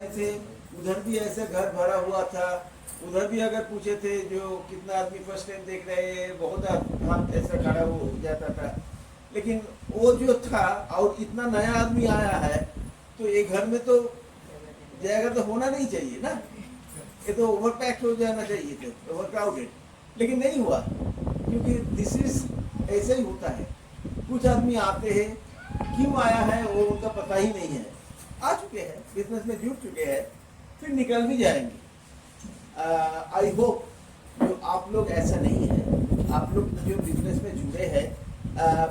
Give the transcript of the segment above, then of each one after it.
थे, उधर भी ऐसे घर भरा हुआ था। उधर भी अगर पूछे थे जो कितना आदमी फर्स्ट टाइम देख रहे हैं, बहुत हाथ ऐसा खड़ा हो जाता था। लेकिन वो जो था और इतना नया आदमी आया है, तो ये घर में तो जगह तो होना नहीं चाहिए ना, ये तो ओवर पैक्ड हो जाना चाहिए थे, ओवर क्राउडेड। लेकिन नहीं हुआ, क्योंकि दिस इज ऐसे ही होता है। कुछ आदमी आते हैं, क्यों आया है वो उनका पता ही नहीं है, आ चुके हैं बिजनेस में, जुड़ चुके हैं, फिर निकल भी जाएंगे। आई होप जो आप लोग ऐसा नहीं है, आप लोग जो बिजनेस में जुड़े हैं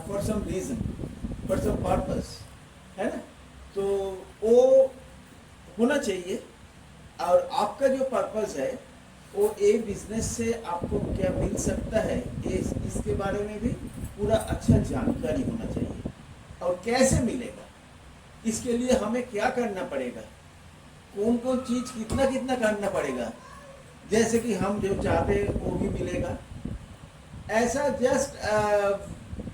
for some reason, for some purpose, है ना, तो वो होना चाहिए। और आपका जो पर्पस है वो ए बिजनेस से आपको क्या मिल सकता है, इसके बारे में भी पूरा अच्छा जानकारी होना चाहिए। और कैसे मिलेगा, इसके लिए हमें क्या करना पड़ेगा, कौन कौन चीज कितना कितना करना पड़ेगा, जैसे कि हम जो चाहते हैं वो भी मिलेगा। ऐसा जस्ट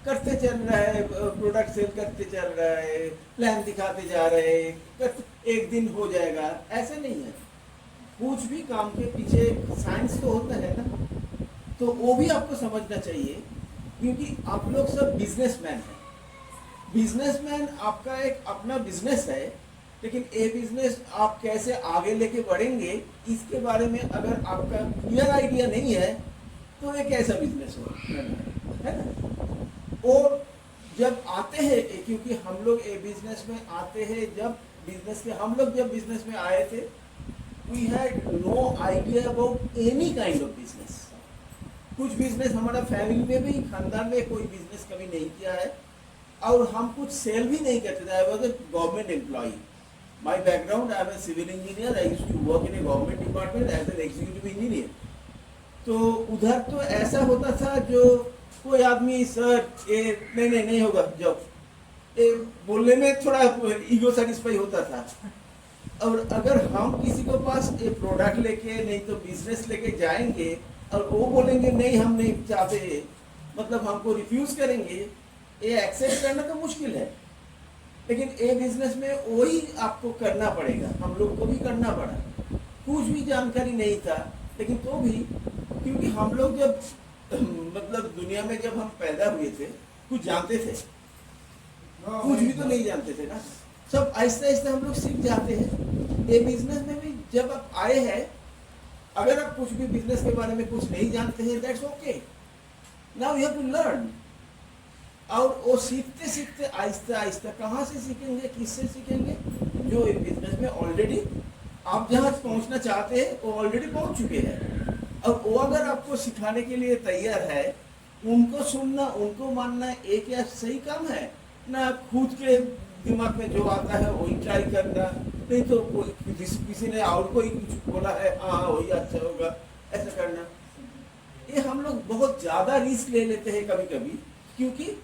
करते चल रहा है, प्रोडक्ट सेल करते चल रहा है, प्लान दिखाते जा रहे हैं, एक दिन हो जाएगा, ऐसे नहीं है। कुछ भी काम के पीछे साइंस तो होता है ना, तो वो भी आपको समझना चाहिए, क्योंकि आप लोग सब बिजनेसमैन हैं। बिजनेसमैन आपका एक अपना बिजनेस है, लेकिन ये बिजनेस आप कैसे आगे लेके बढ़ेंगे, इसके बारे में अगर आपका क्लियर आइडिया नहीं है, तो ये कैसा बिजनेस हो, है ना। और जब आते हैं, क्योंकि हम लोग ये बिजनेस में आते हैं, जब बिजनेस के हम लोग जब बिजनेस में आए थे, we had no idea about any kind of business. कुछ बिजनेस हमारा फैमिली में भी, खानदान में कोई बिजनेस कभी नहीं किया है, और हम कुछ सेल भी नहीं करते थे। I was a government employee, my background, I am a civil engineer, I used to work in a government department as an executive engineer. तो उधर तो ऐसा होता था, जो कोई आदमी सर ये नहीं होगा, जब ये बोलने में थोड़ा ईगो सेटिस्फाई होता था। और अगर हम किसी को पास ये प्रोडक्ट लेके, नहीं तो बिजनेस लेके जाएंगे और वो बोलेंगे नहीं हम नहीं चाहते, मतलब हमको रिफ्यूज करेंगे, ये एक्सेप्ट करना तो मुश्किल है। लेकिन ये बिजनेस में वही आपको करना पड़ेगा, हम लोग को भी करना पड़ा। कुछ भी जानकारी नहीं था, लेकिन तो भी, क्योंकि हम लोग जब मतलब दुनिया में जब हम पैदा हुए थे, कुछ जानते थे, कुछ भी तो नहीं जानते थे ना, सब आहिस्ते आहिस्ते हम लोग सीख जाते हैं। ये बिजनेस में भी जब आप आए हैं, अगर आप कुछ भी बिजनेस के बारे में कुछ नहीं जानते हैं, that's okay, now you have to learn. और वो सीखते सीखते आहिस्ते आहिस्ते कहाँ से सीखेंगे, किससे सीखेंगे, जो बिजनेस में ऑलरेडी आप जहाँ पहुँचना चाहते हैं वो ऑलरेडी पहुँच चुके हैं। और वो अगर आपको सिखाने के लिए तैयार है, उनको सुनना, उनको मानना एक या सही काम है ना, खुद के दिमाग में जो आता है वही ट्राई करना। नहीं तो किसी ने और कोई कुछ बोला है, हाँ वही अच्छा होगा, ऐसा करना। ये हम लोग बहुत ज़्यादा रिस्क ले लेते हैं कभी कभी, क्योंकि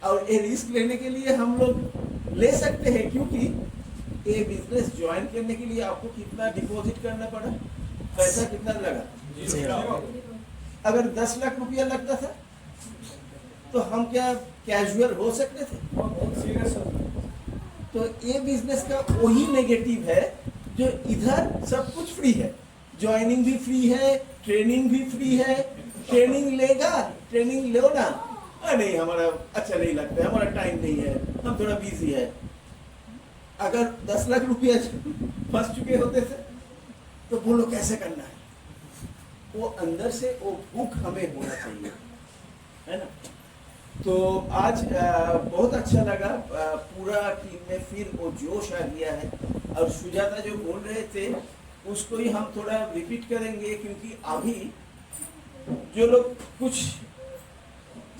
और ये रिस्क लेने के लिए हम लोग ले सकते हैं, क्योंकि ये बिजनेस ज्वाइन करने के लिए आपको कितना डिपॉजिट करना पड़ा, पैसा कितना लगा। अगर 10 लाख रुपया लगता था तो हम क्या कैजुअल हो सकते थे। तो ये बिजनेस का वही नेगेटिव है, जो इधर सब कुछ फ्री है, ज्वाइनिंग भी फ्री है, ट्रेनिंग भी फ्री है, ट्रेनिंग लेगा, ट्रेनिंग लो ना, नहीं हमारा अच्छा नहीं लगता है, हमारा टाइम नहीं है, हम थोड़ा बिजी है। अगर 10 लाख रुपया फंस चुके होते थे तो बोलो कैसे करना है, वो अंदर से वो भूख हमें होना चाहिए, है ना। तो आज बहुत अच्छा लगा, पूरा टीम में फिर वो जोश आ गया है। और सुजाता जो बोल रहे थे उसको ही हम थोड़ा रिपीट करेंगे, क्योंकि अभी जो लोग कुछ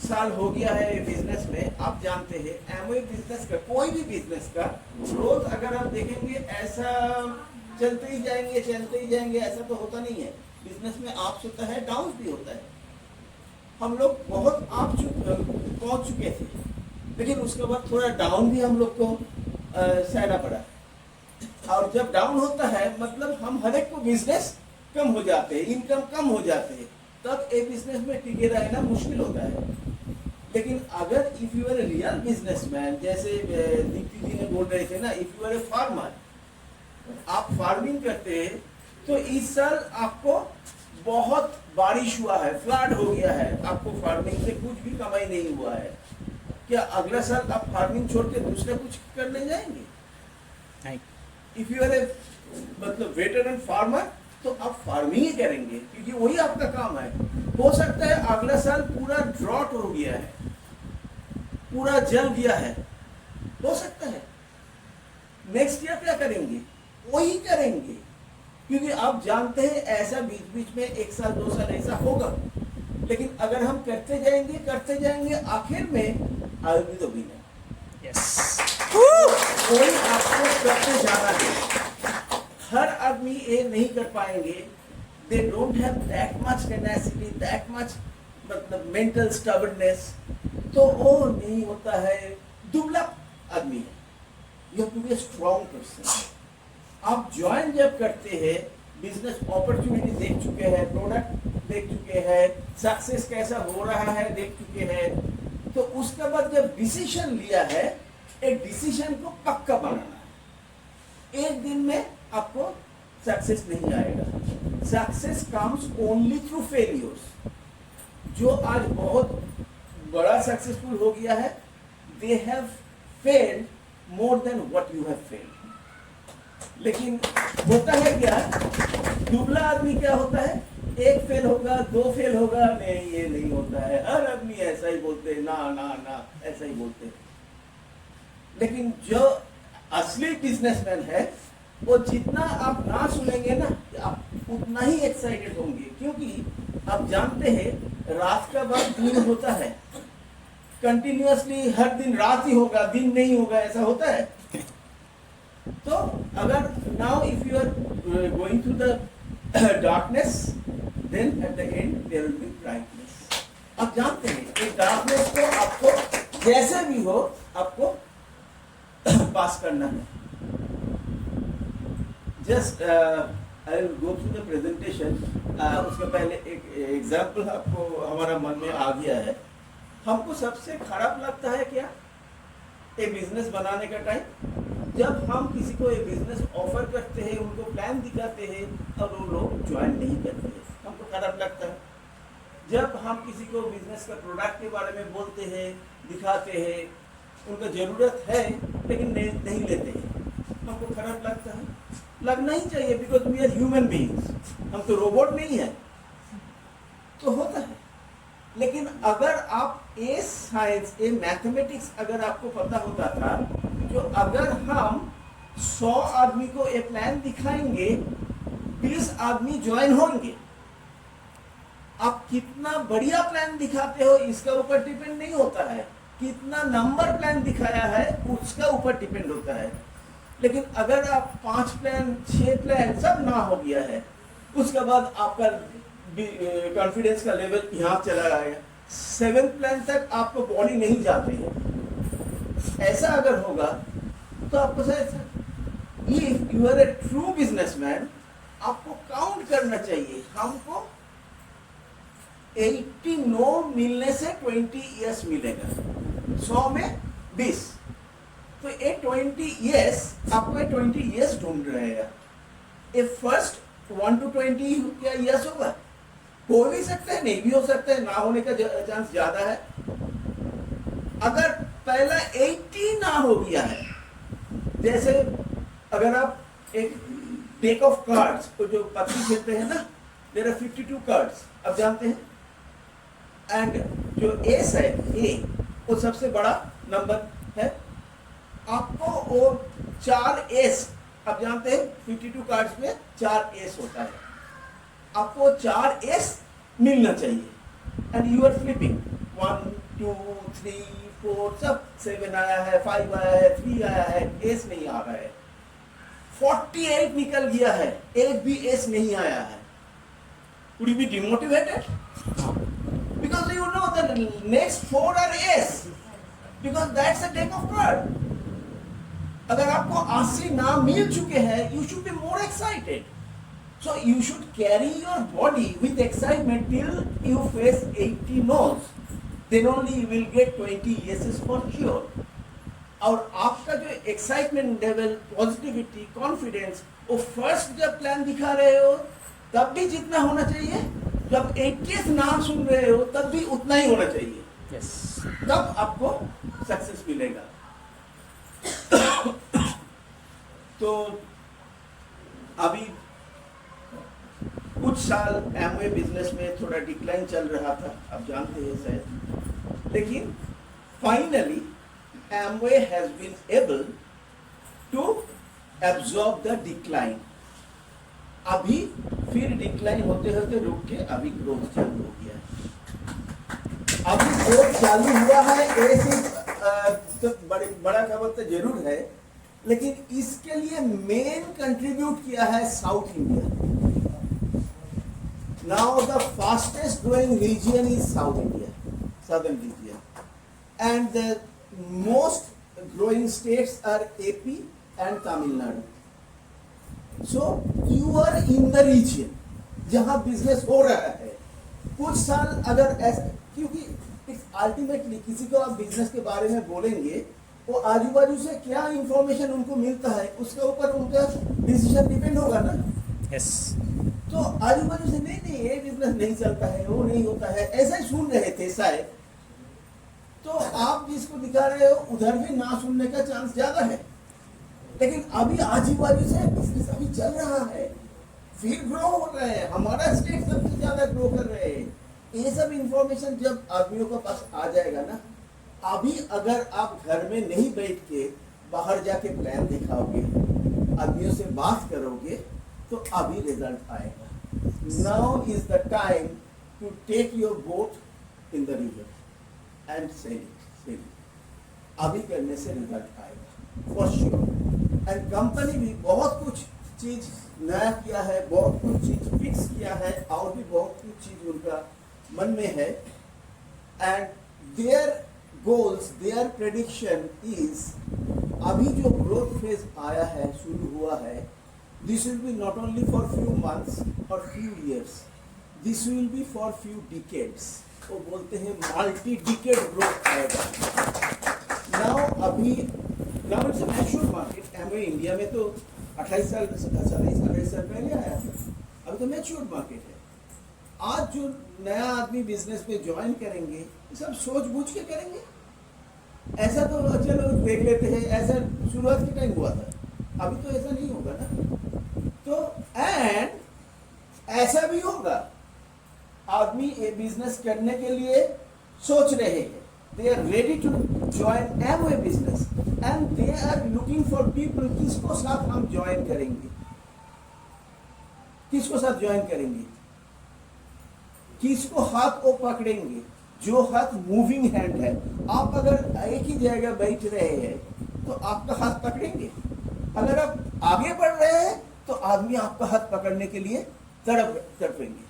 साल हो गया है बिजनेस में, आप जानते हैं एमवे बिजनेस का, कोई भी बिजनेस का ग्रोथ अगर आप देखेंगे, ऐसा चलते ही जाएंगे, ऐसा तो होता नहीं है। बिजनेस में अप्स होता है, डाउन भी होता है। हम लोग बहुत पहुंच चुके थे, लेकिन उसके बाद थोड़ा डाउन भी हम लोग को सहना पड़ा। और जब डाउन होता है, मतलब हम हर एक को बिजनेस कम हो जाते हैं, इनकम कम हो जाते हैं, तब एक बिजनेस में टिके रहना मुश्किल होता है। लेकिन अगर if you are a real businessman, जैसे दीप्ति जी ने बोल रहे थे ना, if you are a farmer, आप फार्मिंग करते हैं तो इस साल आपको बहुत बारिश हुआ है, फ्लड हो गया है, आपको फार्मिंग से कुछ भी कमाई नहीं हुआ है, क्या अगला साल आप फार्मिंग छोड़ के दूसरा कुछ करने जाएंगे? नहीं। इफ यू आर ए मतलब वेटरन फार्मर तो आप फार्मिंग ही करेंगे क्योंकि वही आपका काम है। हो सकता है अगला साल पूरा ड्रॉट हो गया है, पूरा जल गया है, हो सकता है नेक्स्ट ईयर क्या करेंगे? वही करेंगे क्योंकि आप जानते हैं ऐसा बीच बीच में 1 साल 2 साल ऐसा होगा। लेकिन अगर हम करते जाएंगे आखिर में I will be the winner. Yes. कोई आपको करते जाना है, हर आदमी ये नहीं कर पाएंगे। They don't have that much tenacity, that much मतलब मेंटल स्टबर्डनेस, तो वो नहीं होता है। दुबला आदमी है, you have to be a strong person. आप ज्वाइन जब करते हैं, बिजनेस अपॉर्चुनिटी देख चुके हैं, प्रोडक्ट देख चुके हैं, सक्सेस कैसा हो रहा है देख चुके हैं, तो उसके बाद जब डिसीजन लिया है, एक डिसीजन को पक्का बनाना है। एक दिन में आपको सक्सेस नहीं आएगा। Success comes only through failures. जो आज बहुत बड़ा सक्सेसफुल हो गया है, they have failed more than what you have failed. लेकिन होता है क्या, दुबला आदमी क्या होता है, 1 फेल होगा, 2 फेल होगा, नहीं ये नहीं होता है। हर आदमी ऐसा ही बोलते हैं, ना ना ना ऐसा ही बोलते हैं। लेकिन जो असली बिजनेसमैन है, वो जितना आप ना सुनेंगे ना, आप उतना ही एक्साइटेड होंगे क्योंकि आप जानते हैं रात का बाद दिन होता है, कंटिन्यूअसली हर दिन रात ही होगा, दिन नहीं होगा, ऐसा होता है। तो अगर now if you are going through the darkness, then at the end there will be brightness. आप जानते हैं कि डार्कनेस को आपको जैसे भी हो आपको पास करना है। Just I will go through the presentation. उसके पहले एक एग्जाम्पल आपको हमारा मन में आ गया है। हमको सबसे खराब लगता है क्या, ये बिजनेस बनाने का टाइम, जब हम किसी को ये बिजनेस ऑफर करते हैं, उनको प्लान दिखाते हैं और वो लोग ज्वाइन नहीं करते हैं, हमको खराब लगता है। जब हम किसी को बिजनेस का प्रोडक्ट के बारे में बोलते हैं, दिखाते हैं, उनको ज़रूरत है लेकिन नहीं लेते हैं, हमको खराब लगता है। लगना ही चाहिए because we are human beings, हम तो रोबोट नहीं है। तो होता है। लेकिन अगर आप ये साइंस, ये मैथमेटिक्स अगर आपको पता होता था, जो अगर हम 100 आदमी को ये प्लान दिखाएंगे, 20 आदमी ज्वाइन होंगे। आप कितना बढ़िया प्लान दिखाते हो इसका ऊपर डिपेंड नहीं होता है, कितना नंबर प्लान दिखाया है उसका ऊपर डिपेंड होता है। लेकिन अगर आप 5 प्लान 6 प्लान सब ना हो गया है, उसके बाद आपका कॉन्फिडेंस का लेवल यहाँ चला गया, 7th प्लान तक आपको बॉडी नहीं जाती है। ऐसा अगर होगा तो आपको if you are a true businessman, आपको काउंट करना चाहिए। हमको 80 नो मिलने से 20 यस मिलेगा, 100 में 20, तो ये 20 यस, आपको ये 20 यस ढूंढ रहेगा। ये फर्स्ट 1 to 20 क्या यस होगा? हो भी सकता है, नहीं भी हो सकता है, ना होने का चांस ज्यादा है। अगर पहला 80 ना हो गया है, जैसे अगर आप एक डेक ऑफ कार्ड्स को जो पत्ती खेलते हैं ना, देयर आर 52 कार्ड्स, आप जानते हैं, एंड जो एस है, ए वो सबसे बड़ा नंबर है। आपको वो 4 एस, आप जानते हैं 52 कार्ड्स में 4 एस होता है, आपको 4 एस मिलना चाहिए। एंड यू आर फ्लिपिंग 1 2 3 4, सब 7 आया है, 5 आया है, 3 आया है, एस नहीं आ रहा है। 48 निकल गया है, एक भी एस नहीं आया है। Would you be demotivated? Because you know that next 4 are S, because that's a deck of card. अगर आपको 80 नाम मिल चुके हैं, you should be more excited. So you should carry your body with excitement till you face 80 no's. Then only you will get 20 yeses for sure. और आपका जो excitement level, positivity, confidence, वो first जब प्लान दिखा रहे हो तब भी जितना होना चाहिए, जब 21 नाम सुन रहे हो तब भी उतना ही होना चाहिए। यस। तब आपको सक्सेस मिलेगा। तो अभी कुछ साल एमवे बिजनेस में थोड़ा डिक्लाइन चल रहा था, आप जानते हैं शायद, लेकिन finally Amway has been able to absorb the decline. अभी फिर डिक्लाइन होते होते रुक के अभी ग्रोथ चालू हो गया है। अभी ग्रोथ चालू हुआ है, ऐसे तो बड़ा खबर तो जरूर है, लेकिन इसके लिए मेन कंट्रीब्यूट किया है south India. Now the fastest growing region is south India, southern region, and the most growing states are AP and Tamil Nadu. So you are in the region जहां बिजनेस हो रहा है। कुछ साल अगर ऐसा, क्योंकि अल्टीमेटली किसी को आप बिजनेस के बारे में बोलेंगे, वो आजू बाजू से क्या इंफॉर्मेशन उनको मिलता है उसके ऊपर उनका डिसीजन डिपेंड होगा ना। यस। तो आजू बाजू से नहीं ये बिजनेस नहीं चलता है, वो नहीं होता है, ऐसा ही सुन रहे थे शायद। तो आप जिसको दिखा रहे हो उधर भी ना सुनने का चांस ज्यादा है, लेकिन अभी आजू बाजू से बिजनेस अभी चल रहा है, फिर ग्रो हो रहा है, हमारा स्टेट सबसे ज्यादा ग्रो कर रहे हैं। ये सब इंफॉर्मेशन जब आदमियों के पास आ जाएगा ना, अभी अगर आप घर में नहीं बैठ के बाहर जाके प्लान दिखाओगे, आदमियों से बात करोगे, तो अभी रिजल्ट आएगा। Now is the time to take your boat in the river and sail it. अभी करने से रिजल्ट आएगा फॉर श्योर। एंड कंपनी भी बहुत कुछ चीज नया किया है, बहुत कुछ चीज फिक्स किया है, और भी बहुत कुछ चीज उनका मन में है। And their goals, their prediction is, अभी जो ग्रोथ फेज आया है, शुरू हुआ है, this will be not only for few months or few years, this will be for few decades। वो बोलते हैं मल्टी डिकेड ग्रोथ आएगा। नाउ अभी now it's a mature market. Amway India में तो 28 साल पहले आया था, अभी तो मैच्योर मार्केट है। आज जो नया आदमी बिजनेस में ज्वाइन करेंगे, सब सोच बूझ के करेंगे। ऐसा तो चलो देख लेते हैं, ऐसा शुरुआत के टाइम हुआ था, अभी तो ऐसा नहीं होगा ना। तो एंड ऐसा भी होगा, आदमी ये बिजनेस करने के लिए सोच रहे हैं, they are ready to join Amway business and they are looking for people. किसको साथ हम ज्वाइन करेंगे, किसको साथ ज्वाइन करेंगे, किसको हाथ वो पकड़ेंगे, जो हाथ मूविंग हैंड है। आप अगर एक ही जगह बैठ रहे हैं तो आपका हाथ पकड़ेंगे, अगर आप आगे बढ़ रहे हैं तो आदमी आपका हाथ पकड़ने के लिए तड़पेंगे।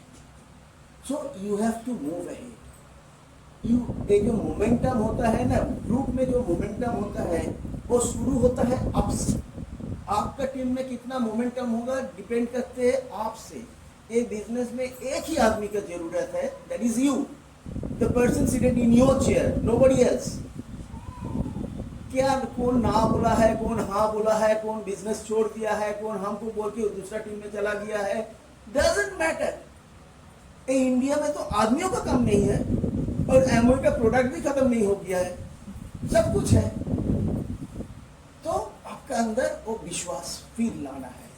So you have to move ahead. ये जो मोमेंटम होता है ना, ग्रुप में जो मोमेंटम होता है वो शुरू होता है अप से। आपका टीम में कितना मोमेंटम होगा डिपेंड करते हैं आपसे। ये बिजनेस में एक ही आदमी का जरूरत है, that is you, the person seated in your chair, nobody else. क्या कौन ना बोला है, कौन हाँ बोला है, कौन बिजनेस छोड़ दिया है, कौन हमको बोल के दूसरा टीम में चला गया है, डजंट मैटर। इंडिया में तो आदमियों का कम नहीं है और एमवे का प्रोडक्ट भी खत्म नहीं हो गया है, सब कुछ है। तो आपका अंदर वो विश्वास फिर लाना है।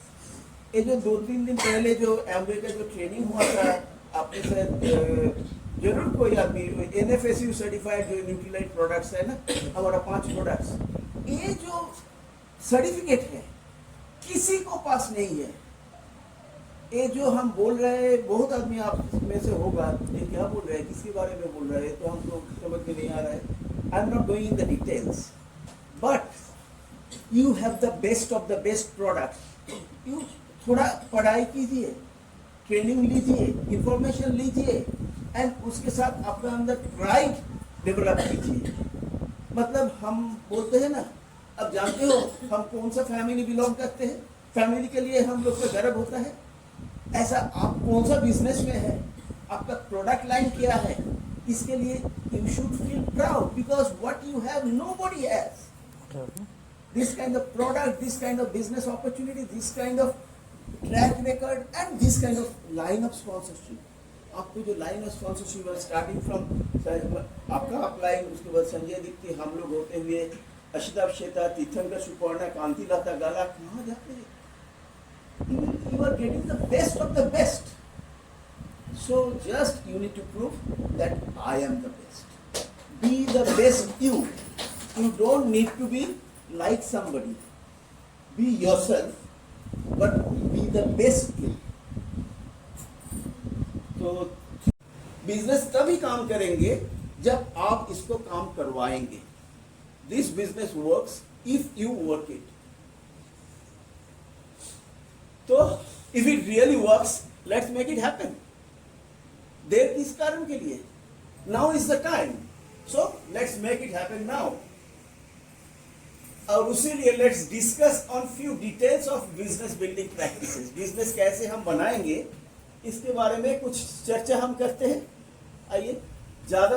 ये जो 2-3 दिन पहले जो एमवे का जो ट्रेनिंग हुआ था, आपने शायद जरूर कोई आदमी NFSU सर्टिफाइड जो न्यूट्रीलाइट प्रोडक्ट्स है ना, हमारा 5 प्रोडक्ट्स, ये जो सर्टिफिकेट है किसी को पास नहीं है। ये जो हम बोल रहे हैं, बहुत आदमी आप में से होगा, ये क्या बोल रहे हैं, किसके बारे में बोल रहे हैं, तो हमको समझ में नहीं आ रहा है। आई am not going in the details, but you have the best of the best product. You थोड़ा पढ़ाई कीजिए, ट्रेनिंग लीजिए, इंफॉर्मेशन लीजिए, एंड उसके साथ अपने अंदर प्राइड डेवलप कीजिए। मतलब हम बोलते हैं ना, अब जानते हो हम कौन सा फैमिली बिलोंग करते हैं, फैमिली के लिए हम लोग का गर्व होता है। ऐसा आप कौन सा बिजनेस में है, आपका प्रोडक्ट लाइन क्या है, इसके लिए you should feel proud, because what you have nobody has. This kind of product, this kind of business opportunity, this kind of track record and this kind of line of sponsorship. आपको जो line of sponsorship है starting from आपका upline, उसके बाद संजय दीप्ति, हम लोग होते हुए अशिताभ श्वेता, तीर्थंकर सुपर्णा, कांतिलता गाला, कहाँ जाते हैं? You are getting the best of the best. So just you need to prove that I am the best. Be the best you. You don't need to be like somebody. Be yourself, but be the best you. तो business तभी काम करेंगे जब आप इसको काम करवाएंगे. This business works if you work it. तो if it really works, let's make it happen. देर किस कारण के लिए? Now is the time. So let's make it happen now. और उसी लिए let's discuss on few details of business building practices. Business कैसे हम बनाएंगे इसके बारे में कुछ चर्चा हम करते हैं. आइए, ज्यादा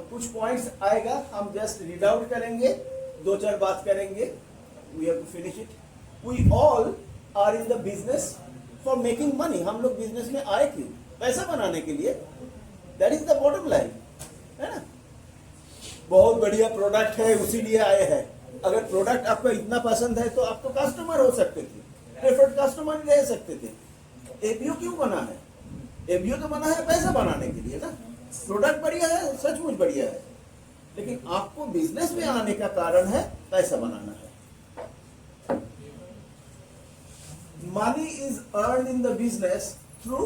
कुछ पॉइंट्स आएगा, हम जस्ट रीड आउट करेंगे, 2-4 बात करेंगे. We have to finish it. We all are in the business for making money. हम लोग बिजनेस में आए क्यों? पैसा बनाने के लिए. That is the bottom line, है ना. बहुत बढ़िया प्रोडक्ट है उसी लिए आए हैं. अगर प्रोडक्ट आपको इतना पसंद है तो आप तो कस्टमर हो सकते थे, प्रेफर्ड कस्टमर रह सकते थे. एबीओ क्यों बना है? एबीओ तो बना है पैसा बनाने के लिए ना. प्रोडक्ट बढ़िया है, सचमुच बढ़िया है, लेकिन आपको बिजनेस में आने का कारण है पैसा बनाना है. Money is earn in the business through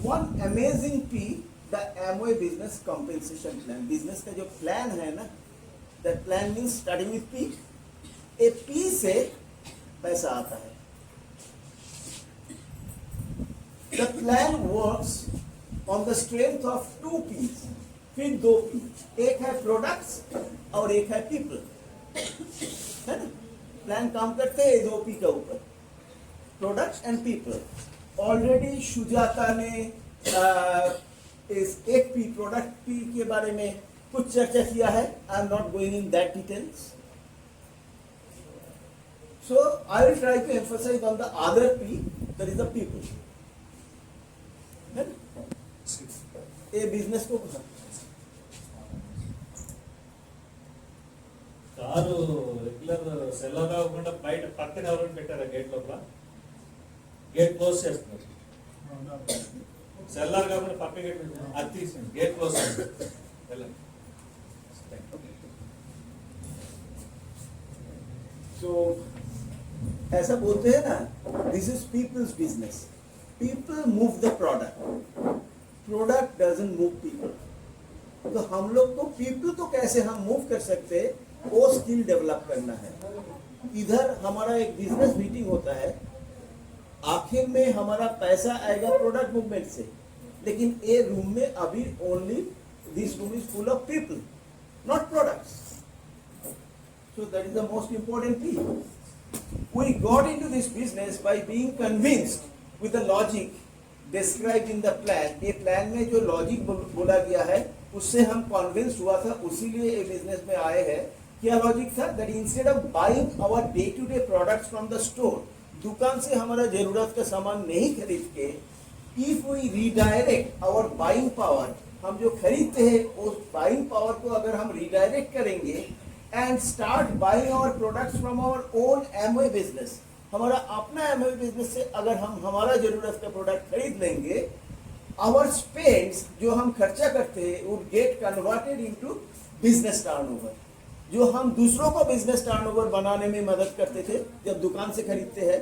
one amazing P, the Amway business compensation plan. Business का जो प्लान है ना, that plan means starting with P. A P से पैसा आता है. The plan works on the strength of 2 P's. फिर 2 P, एक है प्रोडक्ट्स और एक है पीपल, है ना. प्लान काम करते हैं 2 P के ऊपर, products and people. Already Sujata ने इस एक P, प्रोडक्ट P के बारे में कुछ चर्चा किया है. आई am not going in that details. So I will try to emphasize on the other P, that is the people. A business కు కారు రెగ్యులర్ సెల్లర్ కాకుండా బయట పక్కన ఎవరైనా పెట్టారా గేట్ లోపల? గేట్ క్లోజ్ చేస్తున్నారు. సెల్లర్ కాకుండా పక్క గేట్ అది తీసింది, గేట్ క్లోజ్ చేస్తారు. వెళ్ళండి. So ऐसा बोलते हैं ना, this is people's business. People move the product, product doesn't move people. तो हम लोग को पीपल को कैसे हम मूव कर सकते हैं, वो स्किल डेवलप करना है. इधर हमारा एक बिजनेस मीटिंग होता है, आखिर में हमारा पैसा आएगा प्रोडक्ट मूवमेंट से, लेकिन ये रूम में अभी only this room is full of people, not products. So that is the most important thing. We got into this business by being convinced with the logic described in the plan. ये plan में जो logic बोला गया है उससे हम convinced हुआ था, उसीलिए ये बिजनेस में आए हैं. क्या लॉजिक था? That instead of buying our day to day products from the store, दुकान से हमारा जरूरत का सामान नहीं खरीद के, if we redirect our buying power, हम जो खरीदते हैं उस बाइंग पावर को अगर हम रीडायरेक्ट करेंगे and start buying our products from our own Amway business, हमारा अपना Amway business से अगर हम हमारा जरूरत का प्रोडक्ट खरीद लेंगे, our spends जो हम खर्चा करते हैं would get converted into business turnover. जो हम दूसरों को बिजनेस टर्नओवर बनाने में मदद करते थे जब दुकान से खरीदते हैं,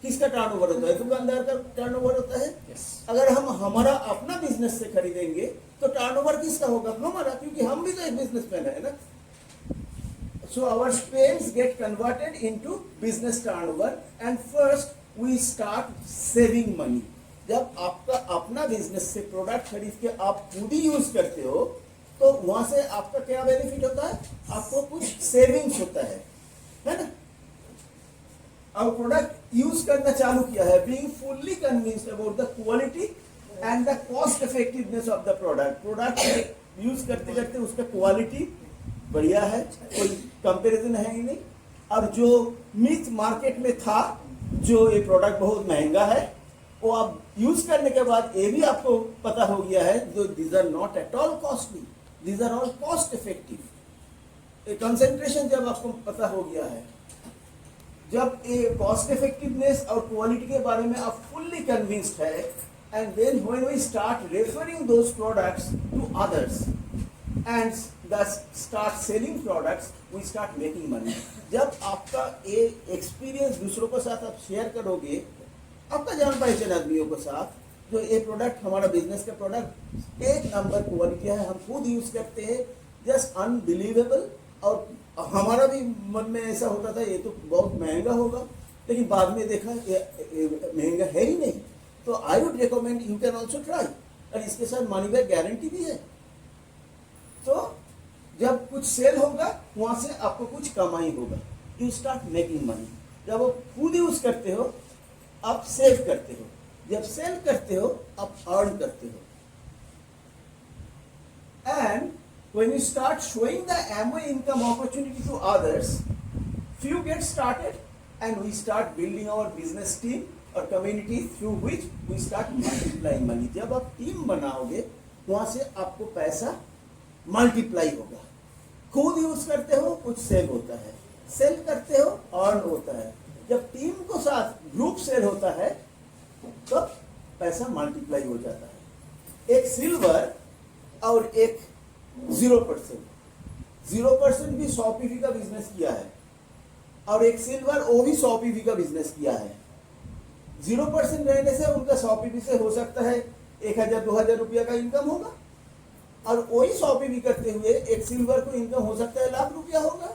किसका टर्नओवर होता है? दुकानदार का टर्नओवर होता है. अगर हम हमारा अपना बिजनेस से खरीदेंगे तो टर्नओवर किसका होगा? हमारा, क्योंकि हम भी तो एक बिजनेसमैन है ना. So our spends get converted into business turnover and first we start saving money. जब आपका अपना बिजनेस से प्रोडक्ट खरीद के आप खुद ही यूज करते हो तो वहां से आपका क्या बेनिफिट होता है? आपको कुछ सेविंग्स होता है ना. अब प्रोडक्ट यूज करना चालू किया है, being fully convinced about the quality and the cost effectiveness of the product. Product use करते करते उसका क्वालिटी बढ़िया है, कोई कंपैरिजन है ही नहीं. अब जो मिथ मार्केट में था जो ये प्रोडक्ट बहुत महंगा है, वो आप यूज करने के बाद ये भी आपको पता हो गया है जो these are not at all costly, these are all cost effective. Concentration जब आपको पता हो गया है, जब ये कॉस्ट इफेक्टिवनेस और क्वालिटी के बारे में आप फुल्ली कन्विंस्ड है, and then when we start referring those products to others and start selling products, we start making money. जब आपका ये एक्सपीरियंस दूसरों के साथ आप शेयर करोगे, आपका जान पहचान आदमियों के साथ, जो ये प्रोडक्ट हमारा बिजनेस का प्रोडक्ट एक नंबर क्वालिटी है, हम खुद यूज करते हैं, जस्ट अनबिलीवेबल। और हमारा भी मन में ऐसा होता था ये तो बहुत महंगा होगा, लेकिन बाद में देखा ये महंगा है ही नहीं। तो I would recommend you can also try, और इसके साथ मनी बैक गारंटी भी है। तो जब कुछ सेल होगा वहां से आपको कुछ कमाई होगा, यू स्टार्ट मेकिंग मनी। जब आप खुद यूज करते हो आप सेव करते हो, जब सेल करते हो आप अर्न करते हो। And when you start showing the Amway income opportunity to others, few get started and we start building our business team or community through which we start multiplying money. जब आप team बनाओगे वहां से आपको पैसा multiply होगा। खुद use करते हो कुछ सेल होता है, सेल करते हो अर्न होता है। जब टीम को साथ ग्रुप सेल होता है तब पैसा मल्टीप्लाई हो जाता है। एक सिल्वर और एक 0% भी 100 पीवी का बिजनेस किया है, और एक सिल्वर वो भी 100 पीवी का बिजनेस किया है। 0% रहने से उनका 100 पीवी से हो सकता है 1000-2000 रुपया का इनकम होगा, और वही 100 पीवी करते हुए एक सिल्वर को इनकम हो सकता है लाख रुपया होगा,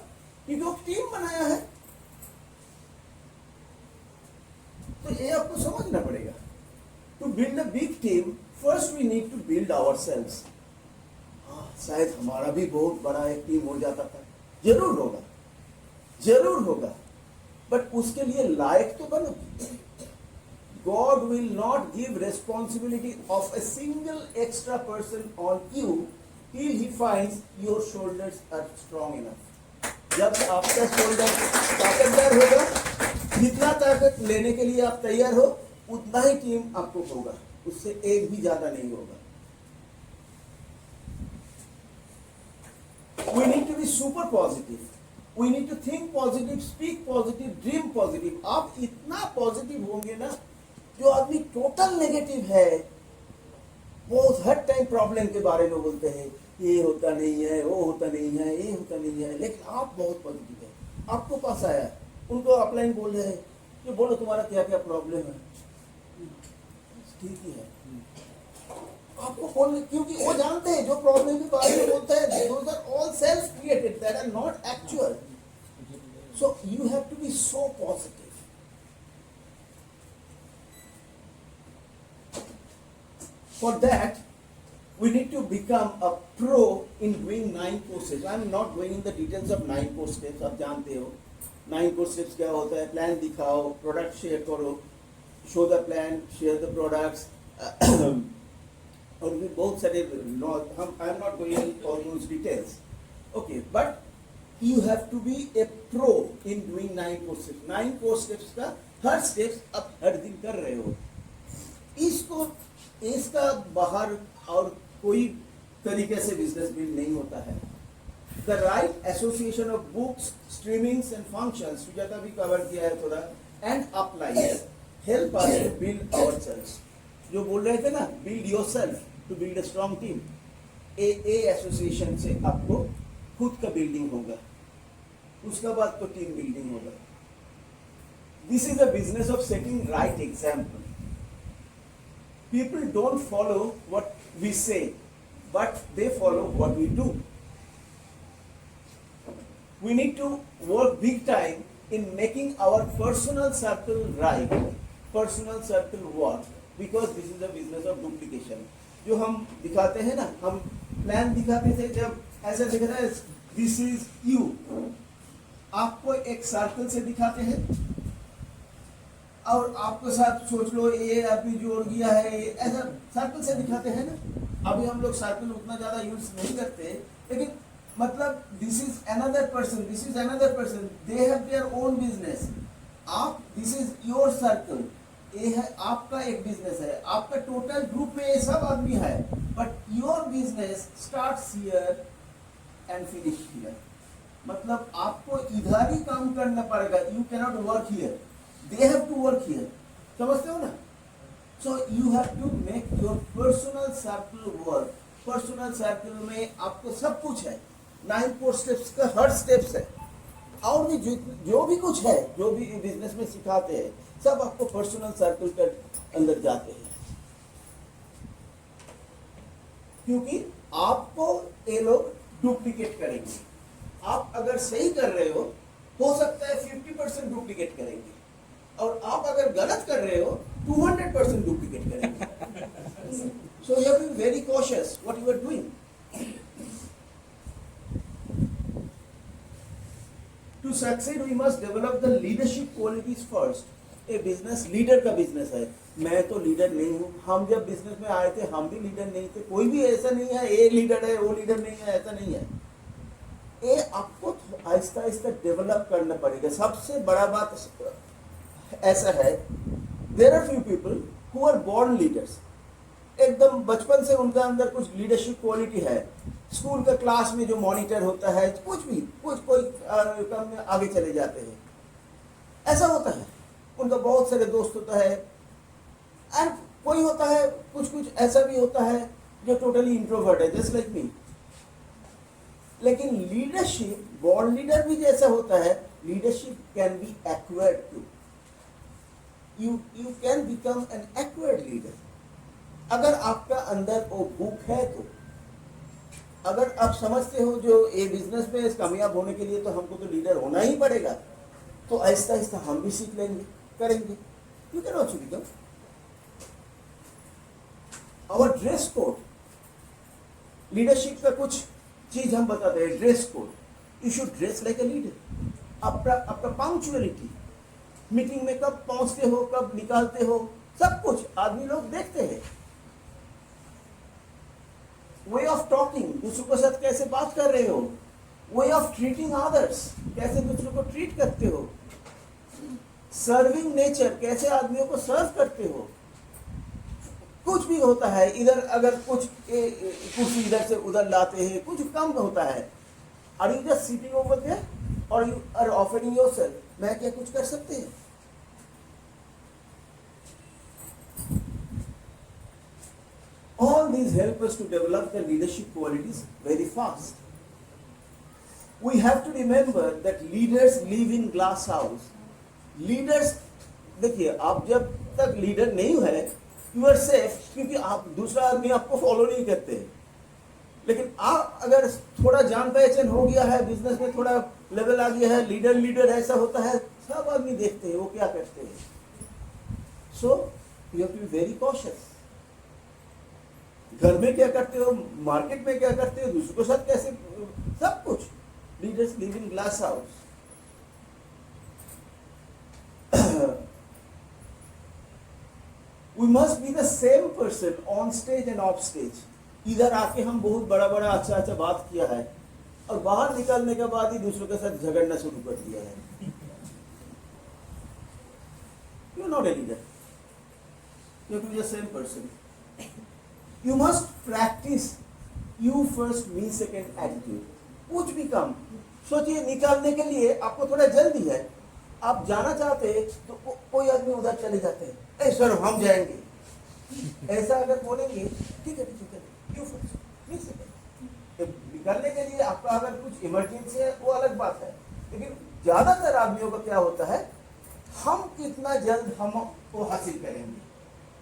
क्योंकि वो टीम बनाया है। तो ये आपको समझना पड़ेगा। To build a big team first we need to build ourselves. शायद हमारा भी बहुत बड़ा एक टीम हो जाता था, जरूर होगा, जरूर होगा, बट उसके लिए लायक तो बनो। God will not give responsibility of a single extra person on you till he finds your shoulders are strong enough. जब आपका शोल्डर ताकतदार होगा, जितना ताकत लेने के लिए आप तैयार हो उतना ही टीम आपको होगा, उससे एक भी ज्यादा नहीं होगा। We need to be super positive. We need to think positive, speak positive, dream positive. आप इतना पॉजिटिव होंगे ना, जो आदमी टोटल नेगेटिव है वो हर टाइम प्रॉब्लम के बारे में बोलते हैं, ये होता नहीं है, वो होता नहीं है, ये होता नहीं है, लेकिन आप बहुत पॉजिटिव है। आपको पास आया, उनको अपलाइन बोल रहे हैं कि बोलो तुम्हारा क्या क्या प्रॉब्लम है, ठीक ही है। आपको बोलने, क्योंकि वो जानते हैं जो प्रॉब्लम के बारे में बोलते हैं, those are all self created, that are not actual. So you have to be so positive. For that we need to become a pro in doing 9 courses. I am not going in the details of 9 course steps. आप जानते हो 9 course steps क्या होता है। Plan दिखाओ, product share करो, show the plan, share the products, और भी बहुत सारे हम I am not going all those details, okay, but you have to be a pro in doing 9 courses. 9 course steps का हर स्टेप्स आप हर दिन कर रहे हो। इसको इसका बाहर और कोई तरीके से बिजनेस बिल्ड नहीं होता है। The right association of books, streamings and functions, Sujata भी कवर किया है थोड़ा, and applies help us to build ourselves. जो बोल रहे थे ना, build yourself to build a strong team, a association से आपको खुद का बिल्डिंग होगा, उसके बाद तो टीम बिल्डिंग होगा। This is a business of setting right example. People don't follow what we say, but they follow what we do. We need to work big time in making our personal circle right, personal circle work, because this is a business of duplication. जो हम दिखाते हैं ना, हम plan दिखाते थे, जब ऐसा दिख रहा है दिस इज यू, आपको एक सर्कल से दिखाते हैं और आपको साथ सोच लो ये आदमी जोड़ गया है, ऐसा सर्कल से दिखाते हैं ना। अभी हम लोग सर्कल उतना ज्यादा यूज नहीं करते, लेकिन मतलब this is another person, this is another person, they have their own business. आप दिस इज योर सर्कल, ये है आपका एक बिजनेस है, आपका टोटल ग्रुप में ये सब आदमी है, but your business starts here and finish here. मतलब आपको इधर ही काम करना पड़ेगा, you cannot work here, they have to work here. समझते हो ना? So you have to make your personal circle work. Personal circle में आपको सब कुछ है, 9 स्टेप्स का हर स्टेप्स है, और भी जो भी कुछ है, जो भी बिजनेस में सिखाते हैं, सब आपको पर्सनल सर्कल के अंदर जाते हैं। क्योंकि आपको ये लोग डुप्लीकेट करेंगे। आप अगर सही कर रहे हो सकता है 50% डुप्लीकेट करेंगे, और आप अगर गलत कर रहे हो 200% डुप्लीकेट करेंगे। So you have to be very cautious what you are doing. To succeed we must develop the leadership qualities first. ये बिजनेस लीडर का बिजनेस है। मैं तो लीडर नहीं हूँ, हम जब बिजनेस में आए थे हम भी लीडर नहीं थे, कोई भी ऐसा नहीं है ये लीडर है वो लीडर नहीं है, ऐसा नहीं है। ये आपको आहिस्ता आहिस्ता डेवलप करना पड़ेगा। सबसे बड़ा बात ऐसा है, there are few people who are born leaders, एकदम बचपन से उनका अंदर कुछ लीडरशिप क्वालिटी है। स्कूल के क्लास में जो मॉनिटर होता है, कुछ भी कोई काम में आगे चले जाते हैं, ऐसा होता है। उनका बहुत सारे दोस्त होता है, एंड कोई होता है कुछ ऐसा भी होता है जो टोटली इंट्रोवर्ट है, जस्ट लाइक मी। लेकिन लीडरशिप, बोर्न लीडर भी जैसा होता है, leadership can be acquired too. You can become an acquired leader अगर आपका अंदर वो भूख है। तो अगर आप समझते हो जो ये बिजनेस में कामयाब होने के लिए तो हमको तो लीडर होना ही पड़ेगा, तो आहिस्ता आहिस्ता हम भी सीख लेंगे, करेंगे। You can also become. Our dress code, leadership का कुछ चीज हम बताते हैं। Dress code, you should dress like a leader. आपका पंक्चुअलिटी, मीटिंग में कब पहुंचते हो, कब निकालते हो, सब कुछ आदमी लोग देखते हैं। वे ऑफ टॉकिंग, दूसरों के साथ कैसे बात कर रहे हो। वे ऑफ ट्रीटिंग अदर्स, कैसे दूसरों को ट्रीट करते हो। सर्विंग नेचर, कैसे आदमियों को सर्व करते हो। कुछ भी होता है, इधर अगर कुछ कुर्सी इधर से उधर लाते हैं, कुछ कम होता है। Are you just sitting over there और यू आर ऑफरिंग योरसेल्फ, मैं क्या कुछ कर सकते हैं। All these help us to develop the leadership qualities very fast. We have to remember that leaders live in glass house. Leaders, देखिए आप जब तक लीडर नहीं है यू आर सेफ, क्योंकि आप दूसरा आदमी आपको फॉलो नहीं करते। लेकिन आप अगर थोड़ा जान पहचान हो गया है, बिजनेस में थोड़ा लेवल आ गया है, लीडर ऐसा होता है, सब आदमी देखते हैं वो क्या करते हैं। So you have to be very cautious. घर में क्या करते हो, मार्केट में क्या करते हो, दूसरों के साथ कैसे, सब कुछ। Leaders live in glass house. We must be the same person on stage and off stage. इधर आके हम बहुत बड़ा अच्छा बात किया है, और बाहर निकलने के बाद ही दूसरों के साथ झगड़ना शुरू कर दिया है। You are not a leader, you have to be the same person. You must practice you first me second attitude. कुछ भी काम सोचिए, निकालने के लिए आपको थोड़ा जल्दी है, आप जाना चाहते हैं तो कोई आदमी उधर चले जाते हैं, ए सर हम जाएंगे, ऐसा अगर बोलेंगे ठीक है यू फर्स्ट मी सेकंड। निकालने के लिए आपका अगर कुछ इमरजेंसी है वो अलग बात है, लेकिन ज्यादातर आदमियों का क्या होता है, हम कितना जल्द हम वो हासिल करेंगे।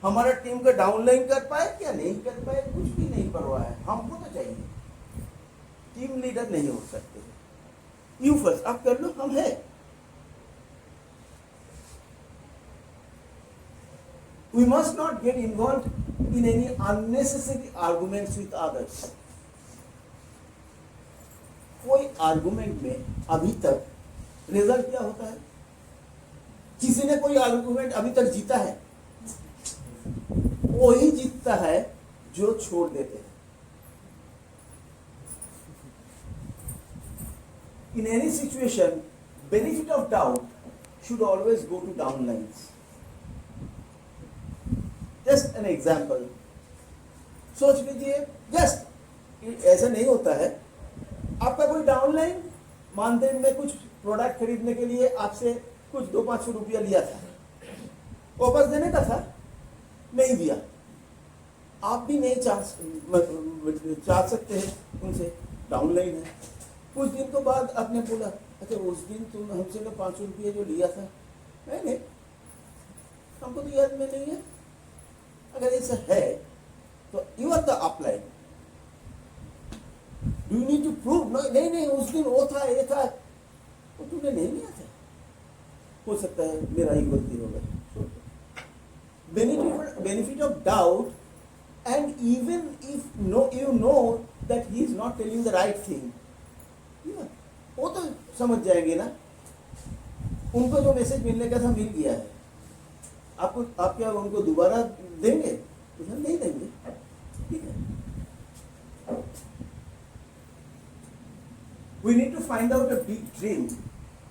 हमारा टीम का डाउनलाइन कर पाए क्या नहीं कर पाए, कुछ भी नहीं परवाह है, हमको तो चाहिए। टीम लीडर नहीं हो सकते, यू फर्स्ट, आप कर लो, हम है। We must not get involve in any unnecessary arguments with others. कोई आर्गुमेंट में अभी तक रिजल्ट क्या होता है, किसी ने कोई आर्गुमेंट अभी तक जीता है, वही जीतता है जो छोड़ देते हैं। In any situation, benefit of doubt should always go to downlines. Just an example, सोच लीजिए, जस्ट ऐसा नहीं होता है, आपका कोई डाउनलाइन मानदेन में कुछ प्रोडक्ट खरीदने के लिए आपसे कुछ 200-500 रुपया लिया था, वापस देने का था, नहीं दिया, आप भी नहीं चाह सकते हैं उनसे, डाउनलाइन है। कुछ दिन के बाद आपने बोला, अच्छा उस दिन तुम हमसे तो 500 रुपये जो लिया था, नहीं हमको तो याद में नहीं है। अगर ऐसा है तो you are the upline, do you need to prove? नहीं उस दिन वो था ये था, तो तुमने नहीं लिया था, हो सकता है मेरा ही गलती होगा। Benefit of doubt, and even if you know that he is not telling the right thing, वो तो समझ जाएंगे ना, उनको जो मैसेज मिलने का था मिल गया है, आप क्या उनको दोबारा देंगे? तो हम नहीं देंगे, ठीक है। We need to find out a big dream,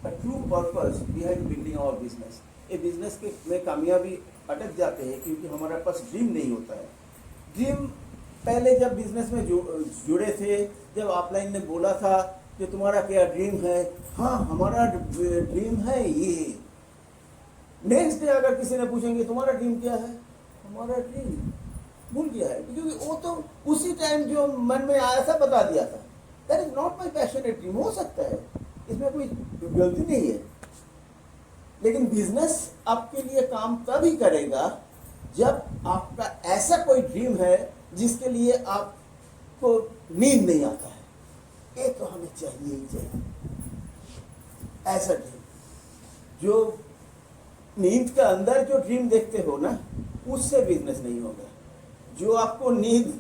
a true purpose behind building our business. ये बिजनेस के में कामयाबी अटक जाते हैं क्योंकि हमारे पास ड्रीम नहीं होता है। ड्रीम पहले जब बिजनेस में जुड़े थे, जब ऑफलाइन ने बोला था कि तुम्हारा क्या ड्रीम है, हाँ हमारा ड्रीम है ये। नेक्स्ट डे अगर किसी ने पूछेंगे तुम्हारा ड्रीम क्या है, हमारा ड्रीम भूल गया है, क्योंकि वो तो उसी टाइम जो मन में आया था बता दिया था। That is not my passionate dream. हो सकता है इसमें कोई गलती नहीं है, लेकिन बिजनेस आपके लिए काम तभी करेगा जब आपका ऐसा कोई ड्रीम है जिसके लिए आपको नींद नहीं आता है, ये तो हमें चाहिए ही चाहिए। ऐसा ड्रीम जो नींद के अंदर जो ड्रीम देखते हो ना, उससे बिजनेस नहीं होगा। जो आपको नींद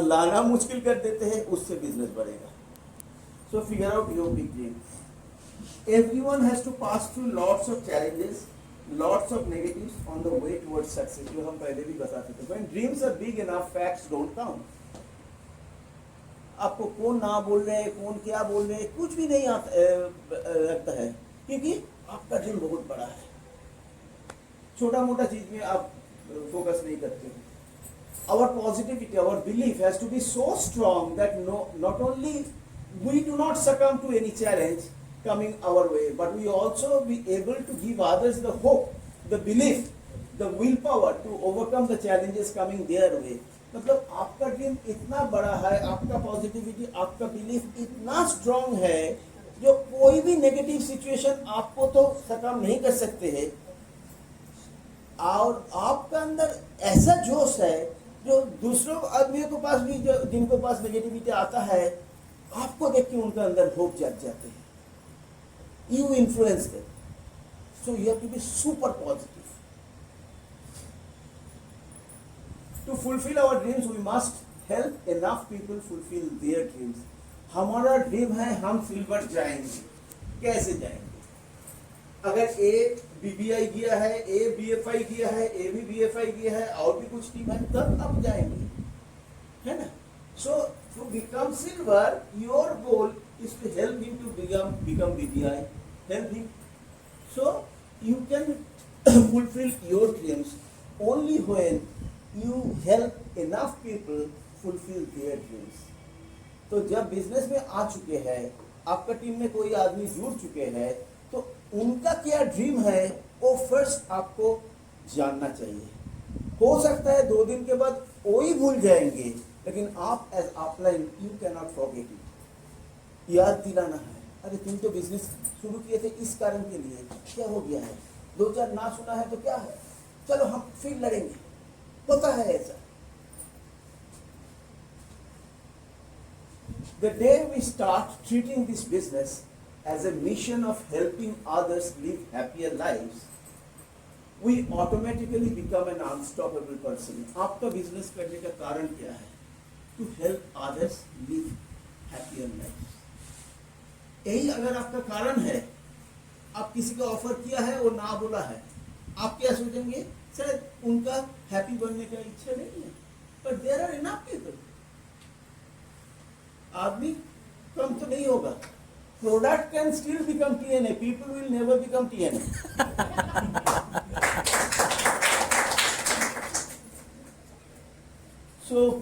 लाना मुश्किल कर देते हैं, उससे बिजनेस बढ़ेगा। So figure out your big dream. Everyone has to pass through lots of challenges, lots of negatives on the way towards success, जो हम पहले भी बताते थे। When dreams are big enough, facts don't count. आपको कौन ना बोल रहे हैं, कौन क्या बोल रहे हैं, कुछ भी नहीं लगता है, क्योंकि आपका ड्रीम बहुत बड़ा है। छोटा मोटा चीज में आप फोकस नहीं करते हो। Our positivity, our belief has to be so strong that not only we do not succumb to any challenge coming our way, but we also be able to give others the hope, the belief, the willpower to overcome the challenges coming their way. मतलब आपका dream इतना बड़ा है, आपका positivity, आपका belief इतना strong है, जो कोई भी नेगेटिव सिचुएशन आपको तो सकम नहीं कर सकते हैं। और आपका अंदर ऐसा जोश है जो दूसरों आदमियों के पास भी, जो जिनको पास नेगेटिविटी आता है, आपको देख के उनका अंदर होप जग जाते हैं। You influence them. So you have to be super positive. To fulfill our dreams, we must help enough people fulfill their dreams. हमारा ड्रीम है हम सिल्वर जाएंगे, कैसे जाएंगे? अगर ए BBI किया है, ए BFI किया है, ए भी BFI किया है, और भी कुछ टीम है, तब आप जाएंगे, है ना? So to become silver, your goal is to help him to become BBI, help him. So you can fulfill your dreams only when you help enough people fulfill their dreams. तो जब business में आ चुके हैं, आपका team में कोई आदमी जुड़ चुके हैं, तो उनका क्या ड्रीम है वो फर्स्ट आपको जानना चाहिए। हो सकता है 2 दिन के बाद वो ही भूल जाएंगे, लेकिन आप as offline you can not forget it. याद दिलाना है, अरे तुम तो बिजनेस शुरू किए थे इस कारण के लिए, क्या हो गया है? 2-4 ना सुना है तो क्या है, चलो हम फिर लड़ेंगे। होता है ऐसा। The day we start treating this business as a mission of helping others live happier lives, we automatically become an unstoppable person. आपका बिजनेस करने का कारण क्या है? To help others live happier lives. यही अगर आपका कारण है, आप किसी को ऑफर किया है और ना बोला है, आप क्या सोचेंगे? शायद उनका हैप्पी बनने का इच्छा नहीं है, but there are enough people. आदमी कम तो नहीं होगा। Product can still become TNA. People will never become TNA. So